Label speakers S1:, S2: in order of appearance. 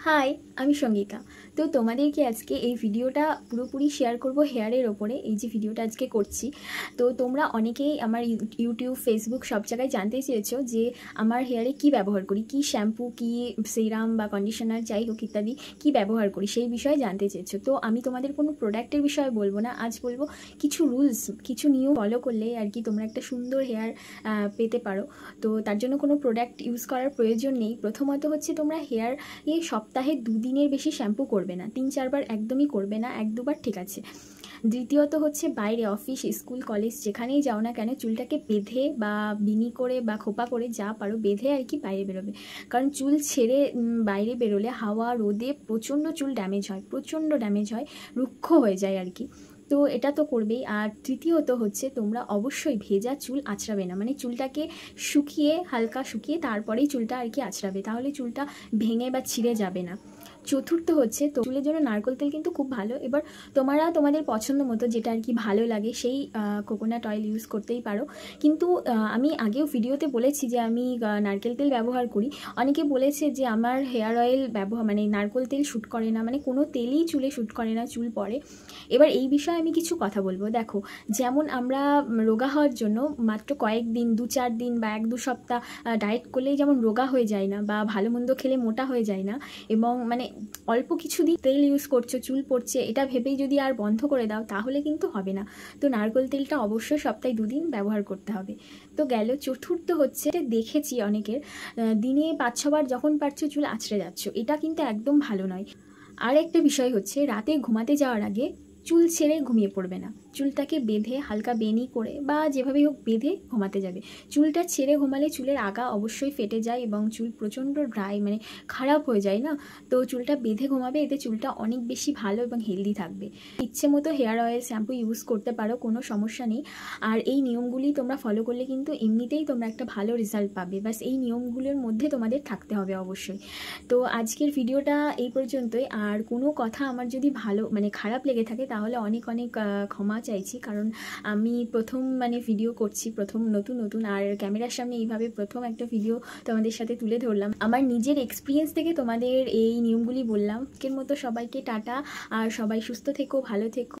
S1: High, আমি সঙ্গীতা। তো তোমাদেরকে আজকে এই ভিডিওটা পুরোপুরি শেয়ার করব হেয়ারের ওপরে। এই যে ভিডিওটা আজকে করছি, তো তোমরা অনেকেই আমার ইউটিউব, ফেসবুক সব জায়গায় জানতে চেয়েছো যে আমার হেয়ারে কি ব্যবহার করি, কি শ্যাম্পু, কি সিরাম বা কন্ডিশনার যাই হোক ইত্যাদি কি ব্যবহার করি সেই বিষয়ে জানতে চেয়েছো। তো আমি তোমাদের কোনো প্রোডাক্টের বিষয়ে বলবো না, আজ বলবো কিছু রুলস, কিছু নিয়ম ফলো করলে আর কি তোমরা একটা সুন্দর হেয়ার পেতে পারো। তো তার জন্য কোনো প্রোডাক্ট ইউজ করার প্রয়োজন নেই। প্রথমত হচ্ছে তোমরা হেয়ার সপ্তাহে 2 দিনের বেশি শ্যাম্পু করবে না, 3-4 বার একদমই করবে না, 1-2 বার ঠিক আছে। দ্বিতীয়ত হচ্ছে বাইরে অফিস, স্কুল, কলেজ যেখানেই যাও না কেন চুলটাকে বেঁধে বা বিনি করে বা খোপা করে যা পারো বেঁধে আর কি বাইরে বেরোবে। কারণ চুল ছেড়ে বাইরে বেরোলে হাওয়া রোদে প্রচণ্ড চুল ড্যামেজ হয়, প্রচণ্ড ড্যামেজ হয়, রুক্ষ হয়ে যায় আর কি। তো এটা তো করবেই। আর তৃতীয়ত হচ্ছে তোমরা অবশ্যই ভেজা চুল আঁচড়াবে না, মানে চুলটাকে শুকিয়ে, হালকা শুকিয়ে তারপরেই চুলটা আর কি আঁচড়াবে, তাহলে চুলটা ভেঙে বা ছিঁড়ে যাবে না। চতুর্থ হচ্ছে তো চুলের জন্য নারকেল তেল কিন্তু খুব ভালো। এবার তোমরা তোমাদের পছন্দ মতো যেটা আর কি ভালো লাগে সেই কোকোনাট অয়েল ইউজ করতেই পারো। কিন্তু আমি আগেও ভিডিওতে বলেছি যে আমি নারকেল তেল ব্যবহার করি। অনেকে বলেছে যে আমার হেয়ার অয়েল ব্যবহার মানে নারকেল তেল শ্যুট করে না, মানে কোনো তেলই চুলে শ্যুট করে না, চুল পড়ে। এবার এই বিষয়ে আমি কিছু কথা বলবো। দেখো, যেমন আমরা রোগা হওয়ার জন্য মাত্র কয়েকদিন, 2-4 দিন বা 1-2 সপ্তাহ ডায়েট করলেই যেমন রোগা হয়ে যায় না, বা ভালো মন্দ খেলে মোটা হয়ে যায় না, এবং মানে অল্প কিছুদিন তেল ইউজ করছো, চুল পড়ছে এটা ভেবেই যদি আর বন্ধ করে দাও তাহলে কিন্তু হবে না। তো নারকেল তেলটা অবশ্যই সপ্তাহে 2 দিন ব্যবহার করতে হবে। তো গেল। চতুর্থ হচ্ছে, দেখেছি অনেকের দিনে 5-6 বার যখন পারছো চুল আঁচড়ে যাচ্ছ, এটা কিন্তু একদম ভালো নয়। আর একটা বিষয় হচ্ছে, রাতে ঘুমাতে যাওয়ার আগে চুল ছেড়ে ঘুমিয়ে পড়বে না, চুলটাকে বেঁধে হালকা বেনি করে বা যেভাবেই হোক বেঁধে ঘুমাতে যাবে। চুলটা ছেড়ে ঘুমালে চুলের আগা অবশ্যই ফেটে যায় এবং চুল প্রচণ্ড ড্রাই, মানে খারাপ হয়ে যায় না। তো চুলটা বেঁধে ঘুমাবে, এতে চুলটা অনেক বেশি ভালো এবং হেলদি থাকবে। ইচ্ছে মতো হেয়ার অয়েল, শ্যাম্পু ইউজ করতে পারো, কোনো সমস্যা নেই। আর এই নিয়মগুলি তোমরা ফলো করলে কিন্তু এমনিতেই তোমরা একটা ভালো রেজাল্ট পাবে, বাস এই নিয়মগুলোর মধ্যে তোমাদের থাকতে হবে অবশ্যই। তো আজকের ভিডিওটা এই পর্যন্তই। আর কোনো কথা আমার যদি ভালো মানে খারাপ লেগে থাকে তাহলে অনেক অনেক ক্ষমা চাইছি, কারণ আমি প্রথম মানে ভিডিও করছি, প্রথম নতুন নতুন, আর ক্যামেরার সামনে এইভাবে প্রথম একটা ভিডিও তোমাদের সাথে তুলে ধরলাম। আমার নিজের এক্সপিরিয়েন্স থেকে তোমাদের এই নিয়মগুলি বললাম। আজকের মতো সবাইকে টাটা, আর সবাই সুস্থ থেকো, ভালো থেকো।